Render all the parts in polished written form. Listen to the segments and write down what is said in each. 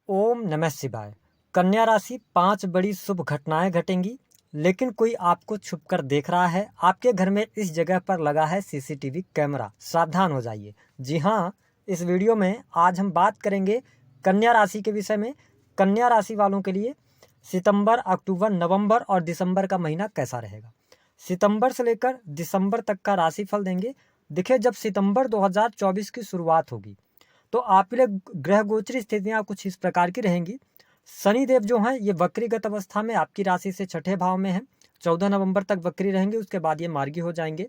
ओम नमः शिवाय। कन्या राशि 5 बड़ी शुभ घटनाएं घटेंगी, लेकिन कोई आपको छुपकर देख रहा है। आपके घर में इस जगह पर लगा है सीसीटीवी कैमरा, सावधान हो जाइए। जी हाँ, इस वीडियो में आज हम बात करेंगे कन्या राशि के विषय में। कन्या राशि वालों के लिए सितंबर, अक्टूबर, नवंबर और दिसंबर का महीना कैसा रहेगा। सितंबर से लेकर दिसंबर तक का राशिफल देंगे। देखिए, जब सितंबर 2024 की शुरुआत होगी तो आपके लिए ग्रह गोचरी स्थितियां कुछ इस प्रकार की रहेंगी। शनि देव जो हैं ये वक्रीगत अवस्था में आपकी राशि से छठे भाव में हैं। 14 नवंबर तक वक्री रहेंगे, उसके बाद ये मार्गी हो जाएंगे।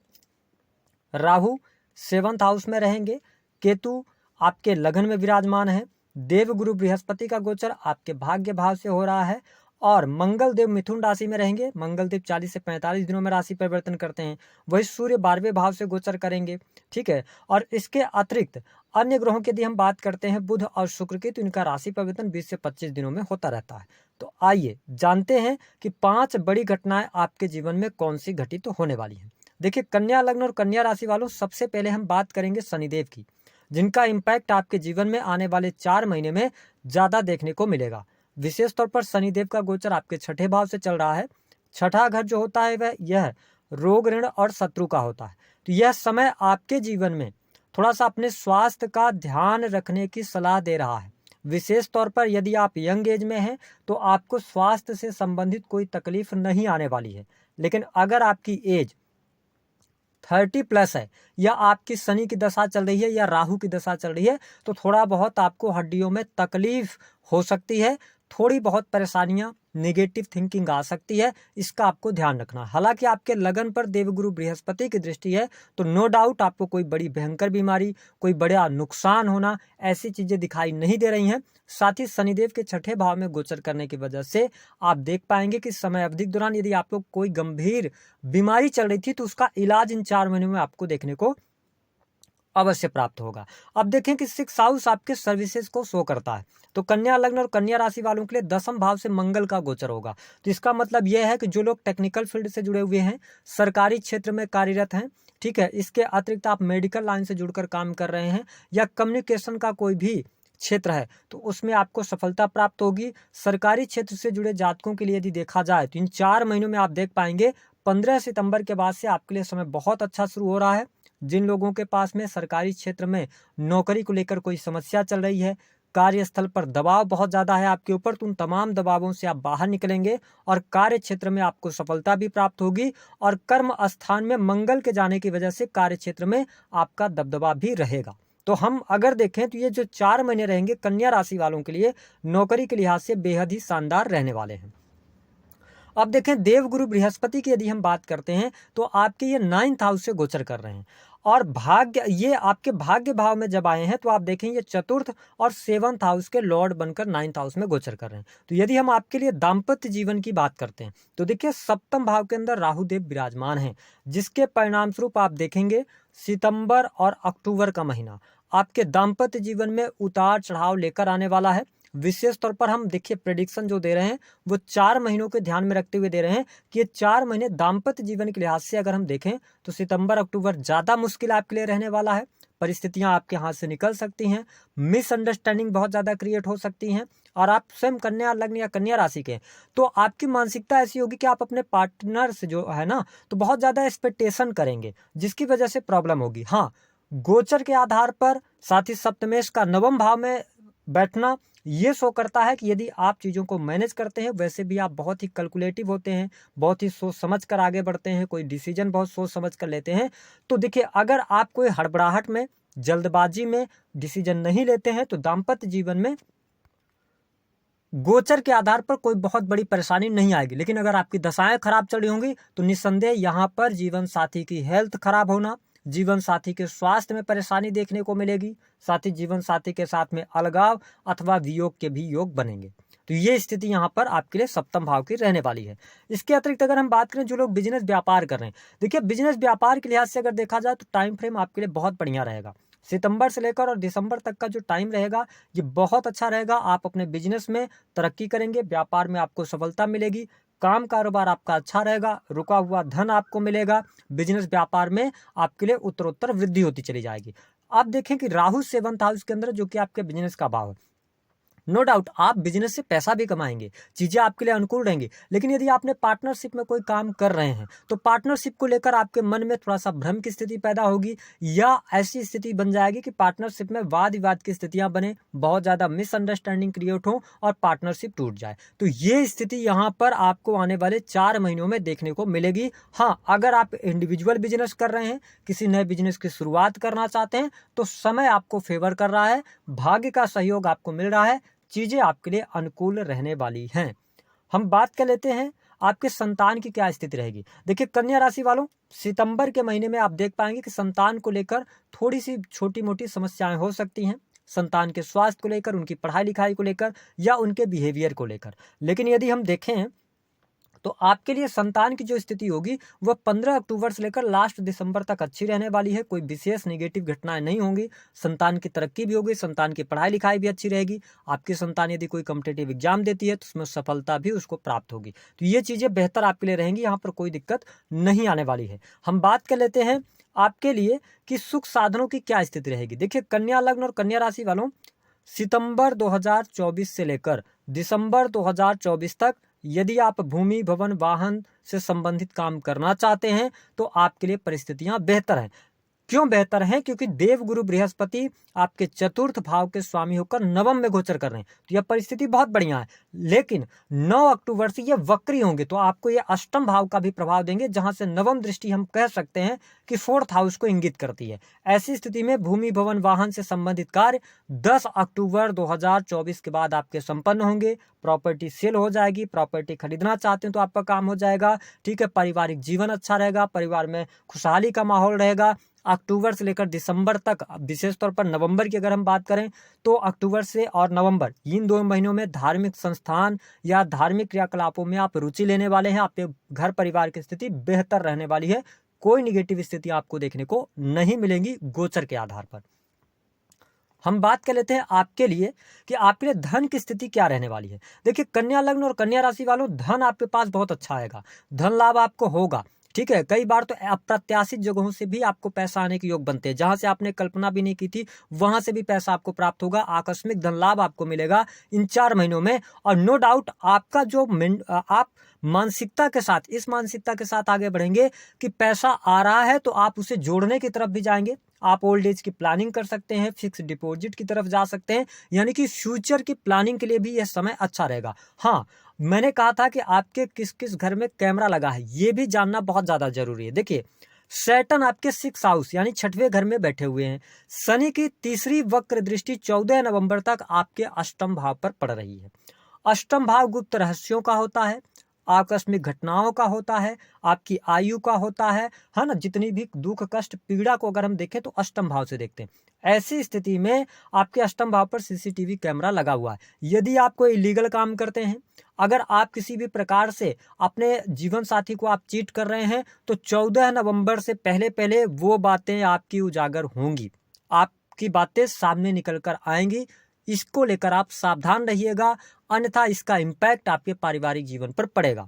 राहु 7th हाउस में रहेंगे। केतु आपके लगन में विराजमान है। देव गुरु बृहस्पति का गोचर आपके भाग्य भाव से हो रहा है। और मंगल देव मिथुन राशि में रहेंगे। मंगल देव 40 से 45 दिनों में राशि परिवर्तन करते हैं। वही सूर्य 12वें भाव से गोचर करेंगे। ठीक है, और इसके अतिरिक्त अन्य ग्रहों की यदि हम बात करते हैं बुध और शुक्र की, तो इनका राशि परिवर्तन 20 से 25 दिनों में होता रहता है। तो आइए जानते हैं कि 5 बड़ी घटनाएं आपके जीवन में कौन सी घटित तो होने वाली हैं। देखिए, कन्या लग्न और कन्या राशि वालों, सबसे पहले हम बात करेंगे शनिदेव की, जिनका इम्पैक्ट आपके जीवन में आने वाले 4 महीने में ज्यादा देखने को मिलेगा। विशेष तौर पर शनिदेव का गोचर आपके छठे भाव से चल रहा है। छठा घर जो होता है वह यह रोग, ऋण और शत्रु का होता है। तो यह समय आपके जीवन में थोड़ा सा अपने स्वास्थ्य का ध्यान रखने की सलाह दे रहा है। विशेष तौर पर यदि आप यंग एज में हैं तो आपको स्वास्थ्य से संबंधित कोई तकलीफ नहीं आने वाली है। लेकिन अगर आपकी एज 30+ है, या आपकी शनि की दशा चल रही है या राहु की दशा चल रही है, तो थोड़ा बहुत आपको हड्डियों में तकलीफ हो सकती है। थोड़ी बहुत परेशानियां, नेगेटिव थिंकिंग आ सकती है, इसका आपको ध्यान रखना। हालांकि आपके लगन पर देवगुरु बृहस्पति की दृष्टि है, तो नो डाउट आपको कोई बड़ी भयंकर बीमारी, कोई बड़ा नुकसान होना, ऐसी चीजें दिखाई नहीं दे रही हैं। साथ ही शनिदेव के छठे भाव में गोचर करने की वजह से आप देख पाएंगे कि समय अवधि के दौरान यदि आपको कोई गंभीर बीमारी चल रही थी तो उसका इलाज इन 4 महीनों में आपको देखने को अवश्य प्राप्त होगा। अब देखें कि 6th हाउस आपके सर्विसेज को शो करता है। तो कन्या लग्न और कन्या राशि वालों के लिए 10th भाव से मंगल का गोचर होगा। तो इसका मतलब यह है कि जो लोग टेक्निकल फील्ड से जुड़े हुए हैं, सरकारी क्षेत्र में कार्यरत हैं, ठीक है, इसके अतिरिक्त आप मेडिकल लाइन से जुड़कर काम कर रहे हैं या कम्युनिकेशन का कोई भी क्षेत्र है, तो उसमें आपको सफलता प्राप्त होगी। सरकारी क्षेत्र से जुड़े जातकों के लिए यदि देखा जाए तो इन 4 महीनों में आप देख पाएंगे 15 सितंबर के बाद से आपके लिए समय बहुत अच्छा शुरू हो रहा है। जिन लोगों के पास में सरकारी क्षेत्र में नौकरी को लेकर कोई समस्या चल रही है, कार्यस्थल पर दबाव बहुत ज्यादा है आपके ऊपर, तो उन तमाम दबावों से आप बाहर निकलेंगे और कार्य क्षेत्र में आपको सफलता भी प्राप्त होगी। और कर्म स्थान में मंगल के जाने की वजह से कार्य क्षेत्र में आपका दबदबा भी रहेगा। तो हम अगर देखें तो ये जो 4 महीने रहेंगे कन्या राशि वालों के लिए नौकरी के लिहाज से बेहद ही शानदार रहने वाले हैं। अब देखें, देवगुरु बृहस्पति की यदि हम बात करते हैं तो आपके ये 9th हाउस से गोचर कर रहे हैं और भाग्य, ये आपके भाग्य भाव में जब आए हैं तो आप देखें ये 4th और 7th हाउस के लॉर्ड बनकर 9th हाउस में गोचर कर रहे हैं। तो यदि हम आपके लिए दाम्पत्य जीवन की बात करते हैं तो देखिए 7th भाव के अंदर राहु देव विराजमान हैं, जिसके परिणाम स्वरूप आप देखेंगे सितंबर और अक्टूबर का महीना आपके दाम्पत्य जीवन में उतार चढ़ाव लेकर आने वाला है। विशेष तौर पर हम देखिए प्रेडिक्शन जो दे रहे हैं वो 4 महीनों के ध्यान में रखते हुए दे रहे हैं कि ये 4 महीने दाम्पत्य जीवन के लिहाज से अगर हम देखें तो सितंबर अक्टूबर ज्यादा मुश्किल आपके लिए रहने वाला है। परिस्थितियां आपके हाथ से निकल सकती हैं, मिसअंडरस्टैंडिंग बहुत ज्यादा क्रिएट हो सकती हैं। और आप स्वयं कन्या लग्न या कन्या राशि के, तो आपकी मानसिकता ऐसी होगी कि आप अपने पार्टनर से जो है ना, तो बहुत ज्यादा एक्सपेक्टेशन करेंगे, जिसकी वजह से प्रॉब्लम होगी। हाँ, गोचर के आधार पर साथ ही सप्तमेश का 9वें भाव में बैठना ये शो करता है कि यदि आप चीज़ों को मैनेज करते हैं, वैसे भी आप बहुत ही कैलकुलेटिव होते हैं, बहुत ही सोच समझ कर आगे बढ़ते हैं, कोई डिसीजन बहुत सोच समझ कर लेते हैं। तो देखिए, अगर आप कोई हड़बड़ाहट में, जल्दबाजी में डिसीजन नहीं लेते हैं तो दाम्पत्य जीवन में गोचर के आधार पर कोई बहुत बड़ी परेशानी नहीं आएगी। लेकिन अगर आपकी दशाएं खराब चल रही होंगी तो निस्संदेह यहाँ पर जीवन साथी की हेल्थ खराब होना, जीवन साथी के स्वास्थ्य में परेशानी देखने को मिलेगी। साथ ही जीवन साथी के साथ में अलगाव अथवा वियोग के भी योग बनेंगे। तो ये स्थिति यहाँ पर आपके लिए 7th भाव की रहने वाली है। इसके अतिरिक्त अगर हम बात करें जो लोग बिजनेस व्यापार कर रहे हैं, देखिए बिजनेस व्यापार के लिहाज से अगर देखा जाए तो टाइम फ्रेम आपके लिए बहुत बढ़िया रहेगा। सितंबर से लेकर और दिसंबर तक का जो टाइम रहेगा ये बहुत अच्छा रहेगा। आप अपने बिजनेस में तरक्की करेंगे, व्यापार में आपको सफलता मिलेगी, काम कारोबार आपका अच्छा रहेगा, रुका हुआ धन आपको मिलेगा, बिजनेस व्यापार में आपके लिए उत्तरोत्तर वृद्धि होती चली जाएगी। आप देखें कि राहु 7th हाउस के अंदर, जो कि आपके बिजनेस का भाव है, नो डाउट आप बिजनेस से पैसा भी कमाएंगे, चीज़ें आपके लिए अनुकूल रहेंगी। लेकिन यदि आपने पार्टनरशिप में कोई काम कर रहे हैं तो पार्टनरशिप को लेकर आपके मन में थोड़ा सा भ्रम की स्थिति पैदा होगी, या ऐसी स्थिति बन जाएगी कि पार्टनरशिप में वाद विवाद की स्थितियां बने, बहुत ज़्यादा मिसअंडरस्टैंडिंग क्रिएट हो और पार्टनरशिप टूट जाए। तो ये स्थिति यहाँ पर आपको आने वाले 4 महीनों में देखने को मिलेगी। हाँ, अगर आप इंडिविजुअल बिजनेस कर रहे हैं, किसी नए बिजनेस की शुरुआत करना चाहते हैं, तो समय आपको फेवर कर रहा है, भाग्य का सहयोग आपको मिल रहा है, चीजें आपके लिए अनुकूल रहने वाली हैं। हम बात कर लेते हैं आपके संतान की क्या स्थिति रहेगी। देखिए कन्या राशि वालों, सितंबर के महीने में आप देख पाएंगे कि संतान को लेकर थोड़ी सी छोटी मोटी समस्याएं हो सकती हैं, संतान के स्वास्थ्य को लेकर, उनकी पढ़ाई लिखाई को लेकर, या उनके बिहेवियर को लेकर। लेकिन यदि हम देखें तो आपके लिए संतान की जो स्थिति होगी वह 15 अक्टूबर से लेकर लास्ट दिसंबर तक अच्छी रहने वाली है। कोई विशेष नेगेटिव घटनाएं नहीं होंगी, संतान की तरक्की भी होगी, संतान की पढ़ाई लिखाई भी अच्छी रहेगी। आपकी संतान यदि कोई कॉम्पिटिटिव एग्जाम देती है तो उसमें सफलता भी उसको प्राप्त होगी। तो ये चीज़ें बेहतर आपके लिए रहेंगी, यहाँ पर कोई दिक्कत नहीं आने वाली है। हम बात कर लेते हैं आपके लिए कि सुख साधनों की क्या स्थिति रहेगी। देखिए कन्या लग्न और कन्या राशि वालों, सितंबर 2024 से लेकर दिसंबर 2024 तक यदि आप भूमि भवन वाहन से संबंधित काम करना चाहते हैं तो आपके लिए परिस्थितियां बेहतर हैं। क्यों बेहतर हैं? क्योंकि देवगुरु बृहस्पति आपके चतुर्थ भाव के स्वामी होकर नवम में गोचर कर रहे हैं, तो यह परिस्थिति बहुत बढ़िया है। लेकिन 9 अक्टूबर से ये वक्री होंगे तो आपको ये अष्टम भाव का भी प्रभाव देंगे, जहां से नवम दृष्टि हम कह सकते हैं कि 4th हाउस को इंगित करती है। ऐसी स्थिति में भूमि भवन वाहन से संबंधित कार्य 10 अक्टूबर 2024 के बाद आपके संपन्न होंगे। प्रॉपर्टी सेल हो जाएगी, प्रॉपर्टी खरीदना चाहते हैं तो आपका काम हो जाएगा। ठीक है, पारिवारिक जीवन अच्छा रहेगा, परिवार में खुशहाली का माहौल रहेगा। अक्टूबर से लेकर दिसंबर तक, विशेष तौर पर नवंबर की अगर हम बात करें तो अक्टूबर से और नवंबर इन 2 महीनों में धार्मिक संस्थान या धार्मिक क्रियाकलापों में आप रुचि लेने वाले हैं। आपके घर परिवार की स्थिति बेहतर रहने वाली है, कोई निगेटिव स्थिति आपको देखने को नहीं मिलेंगी गोचर के आधार पर। हम बात कर लेते हैं आपके लिए कि आपके लिए धन की स्थिति क्या रहने वाली है। देखिए कन्या लग्न और कन्या राशि वालों, धन आपके पास बहुत अच्छा आएगा, धन लाभ आपको होगा। ठीक है, कई बार तो अप्रत्याशित जगहों से भी आपको पैसा आने के योग बनते हैं, जहां से आपने कल्पना भी नहीं की थी वहां से भी पैसा आपको प्राप्त होगा। आकस्मिक धन लाभ आपको मिलेगा इन 4 महीनों में। और नो डाउट आपका जो आप मानसिकता के साथ, इस मानसिकता के साथ आगे बढ़ेंगे कि पैसा आ रहा है तो आप उसे जोड़ने की तरफ भी जाएंगे। आप ओल्ड एज की प्लानिंग कर सकते हैं, फिक्स डिपॉजिट की तरफ जा सकते हैं, यानी कि फ्यूचर की प्लानिंग के लिए भी यह समय अच्छा रहेगा। हाँ, मैंने कहा था कि आपके किस किस घर में कैमरा लगा है ये भी जानना बहुत ज्यादा जरूरी है। देखिए सैटर्न आपके 6th हाउस यानी 6वें घर में बैठे हुए हैं। शनि की तीसरी वक्र दृष्टि 14 नवंबर तक आपके अष्टम भाव पर पड़ रही है। अष्टम भाव गुप्त रहस्यों का होता है, आकस्मिक घटनाओं का होता है, आपकी आयु का होता है ना। जितनी भी दुख कष्ट पीड़ा को अगर हम देखें तो अष्टम भाव से देखते हैं। ऐसी स्थिति में आपके अष्टम भाव पर सीसीटीवी कैमरा लगा हुआ है। यदि आप कोई इलीगल काम करते हैं, अगर आप किसी भी प्रकार से अपने जीवन साथी को आप चीट कर रहे हैं, तो 14 नवंबर से पहले पहले वो बातें आपकी उजागर होंगी, आपकी बातें सामने निकल कर आएंगी। इसको लेकर आप सावधान रहिएगा, अन्यथा इसका इम्पैक्ट आपके पारिवारिक जीवन पर पड़ेगा।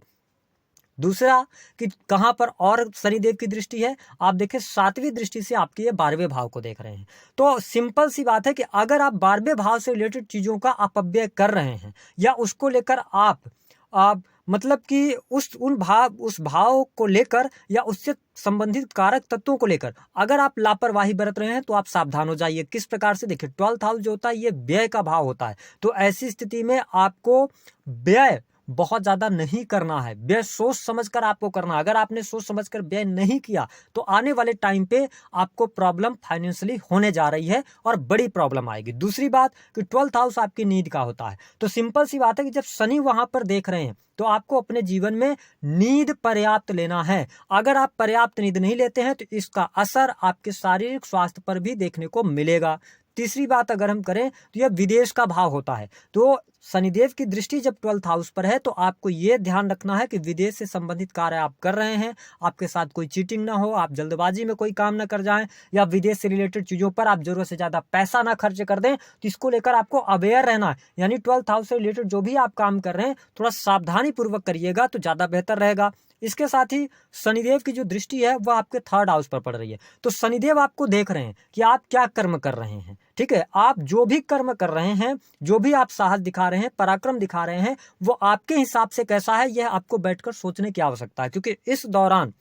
दूसरा कि कहां पर और शनिदेव की दृष्टि है, आप देखें 7वीं दृष्टि से आपके ये 12वें भाव को देख रहे हैं। तो सिंपल सी बात है कि अगर आप 12वें भाव से रिलेटेड चीजों का अपव्यय कर रहे हैं या उसको लेकर आप मतलब कि उस भाव को लेकर या उससे संबंधित कारक तत्वों को लेकर अगर आप लापरवाही बरत रहे हैं तो आप सावधान हो जाइए। किस प्रकार से? देखिए 12th हाउस जो होता है ये व्यय का भाव होता है, तो ऐसी स्थिति में आपको व्यय बहुत ज्यादा नहीं करना है। व्यय सोच समझकर आपको करना। अगर आपने सोच समझकर व्यय नहीं किया तो आने वाले टाइम पे आपको प्रॉब्लम फाइनेंशियली होने जा रही है और बड़ी प्रॉब्लम आएगी। दूसरी बात कि 12th हाउस आपकी नींद का होता है, तो सिंपल सी बात है कि जब शनि वहां पर देख रहे हैं तो आपको अपने जीवन में नींद पर्याप्त लेना है। अगर आप पर्याप्त नींद नहीं लेते हैं तो इसका असर आपके शारीरिक स्वास्थ्य पर भी देखने को मिलेगा। तीसरी बात अगर हम करें तो यह विदेश का भाव होता है, तो शनिदेव की दृष्टि जब 12th हाउस पर है तो आपको यह ध्यान रखना है कि विदेश से संबंधित कार्य आप कर रहे हैं, आपके साथ कोई चीटिंग ना हो, आप जल्दबाजी में कोई काम ना कर जाएं या विदेश से रिलेटेड चीजों पर आप जरूरत से ज्यादा पैसा ना खर्च कर दें। तो इसको लेकर आपको अवेयर रहना है, यानी 12th हाउस से रिलेटेड जो भी आप काम कर रहे हैं थोड़ा सावधानी पूर्वक करिएगा तो ज्यादा बेहतर रहेगा। इसके साथ ही शनिदेव की जो दृष्टि है वह आपके 3rd हाउस पर पड़ रही है, तो शनिदेव आपको देख रहे हैं कि आप क्या कर्म कर रहे हैं। ठीक है, आप जो भी कर्म कर रहे हैं, जो भी आप साहस दिखा रहे हैं, पराक्रम दिखा रहे हैं, वो आपके हिसाब से कैसा है, यह आपको बैठकर सोचने की आवश्यकता है। क्योंकि इस दौरान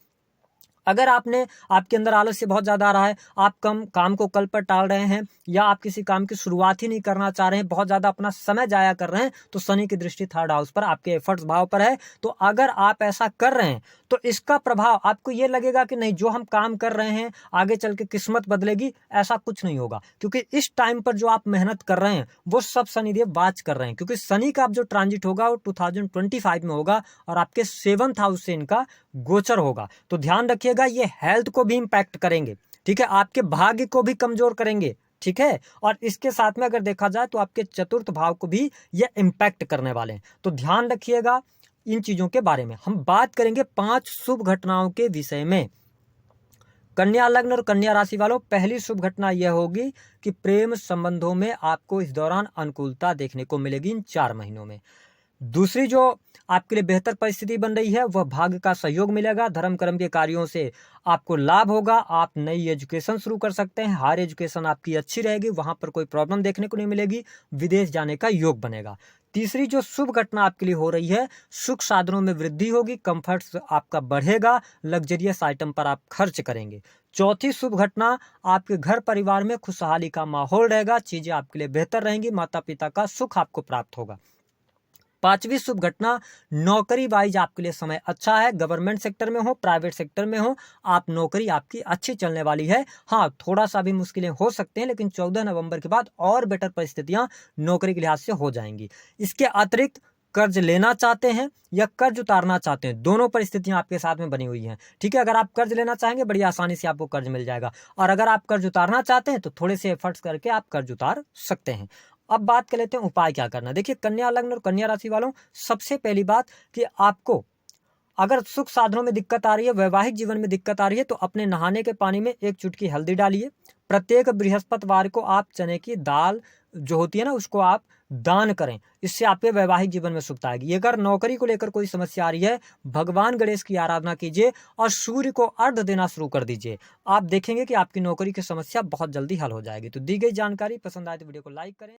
अगर आपके अंदर आलस्य बहुत ज्यादा आ रहा है, आप काम को कल पर टाल रहे हैं, या आप किसी काम की शुरुआत ही नहीं करना चाह रहे हैं, बहुत ज्यादा अपना समय जाया कर रहे हैं, तो शनि की दृष्टि थर्ड हाउस पर, आपके एफर्ट्स भाव पर है। तो अगर आप ऐसा कर रहे हैं तो इसका प्रभाव आपको ये लगेगा कि नहीं, जो हम काम कर रहे हैं आगे चल के किस्मत बदलेगी, ऐसा कुछ नहीं होगा। क्योंकि इस टाइम पर जो आप मेहनत कर रहे हैं वो सब शनिदेव वाच कर रहे हैं। क्योंकि शनि का अब जो ट्रांजिट होगा वो 2025 में होगा, और आपके 7th हाउस से इनका गोचर होगा। तो ध्यान रखिएगा, ये हेल्थ को भी इंपैक्ट करेंगे, ठीक है, आपके भाग्य को भी कमजोर करेंगे, ठीक है, और इसके साथ में अगर देखा जाए तो आपके चतुर्थ भाव को भी ये इंपैक्ट करने वाले हैं। तो ध्यान रखिएगा इन चीजों के बारे में। हम बात करेंगे 5 शुभ घटनाओं के विषय में। कन्या लग्न और कन्या राशि वालों, पहली शुभ घटना यह होगी कि प्रेम संबंधों में आपको इस दौरान अनुकूलता देखने को मिलेगी इन 4 महीनों में। दूसरी जो आपके लिए बेहतर परिस्थिति बन रही है वह भाग्य का सहयोग मिलेगा। धर्म कर्म के कार्यों से आपको लाभ होगा। आप नई एजुकेशन शुरू कर सकते हैं, हायर एजुकेशन आपकी अच्छी रहेगी, वहां पर कोई प्रॉब्लम देखने को नहीं मिलेगी, विदेश जाने का योग बनेगा। तीसरी जो शुभ घटना आपके लिए हो रही है, सुख साधनों में वृद्धि होगी, कंफर्ट आपका बढ़ेगा, लग्जरियस आइटम पर आप खर्च करेंगे। चौथी शुभ घटना, आपके घर परिवार में खुशहाली का माहौल रहेगा, चीजें आपके लिए बेहतर रहेंगी, माता पिता का सुख आपको प्राप्त होगा। पांचवी शुभ घटना, नौकरी वाइज आपके लिए समय अच्छा है, गवर्नमेंट सेक्टर में हो, प्राइवेट सेक्टर में हो, आप नौकरी आपकी अच्छी चलने वाली है। हाँ, थोड़ा सा भी मुश्किलें हो सकते हैं, लेकिन 14 नवंबर के बाद और बेटर परिस्थितियां नौकरी के लिहाज से हो जाएंगी। इसके अतिरिक्त कर्ज लेना चाहते हैं या कर्ज उतारना चाहते हैं, दोनों परिस्थितियां आपके साथ में बनी हुई हैं, ठीक है। अगर आप कर्ज लेना चाहेंगे, बड़ी आसानी से आपको कर्ज मिल जाएगा, और अगर आप कर्ज उतारना चाहते हैं तो थोड़े से एफर्ट्स करके आप कर्ज उतार सकते हैं। अब बात कर लेते हैं उपाय क्या करना। देखिए, कन्या लग्न और कन्या राशि वालों, सबसे पहली बात कि आपको अगर सुख साधनों में दिक्कत आ रही है, वैवाहिक जीवन में दिक्कत आ रही है, तो अपने नहाने के पानी में 1 चुटकी हल्दी डालिए। प्रत्येक बृहस्पतिवार को आप चने की दाल जो होती है ना, उसको आप दान करें, इससे आपके वैवाहिक जीवन में सुखता आएगी। अगर नौकरी को लेकर कोई समस्या आ रही है, भगवान गणेश की आराधना कीजिए और सूर्य को अर्घ्य देना शुरू कर दीजिए। आप देखेंगे कि आपकी नौकरी की समस्या बहुत जल्दी हल हो जाएगी। तो दी गई जानकारी पसंद आए तो वीडियो को लाइक करें।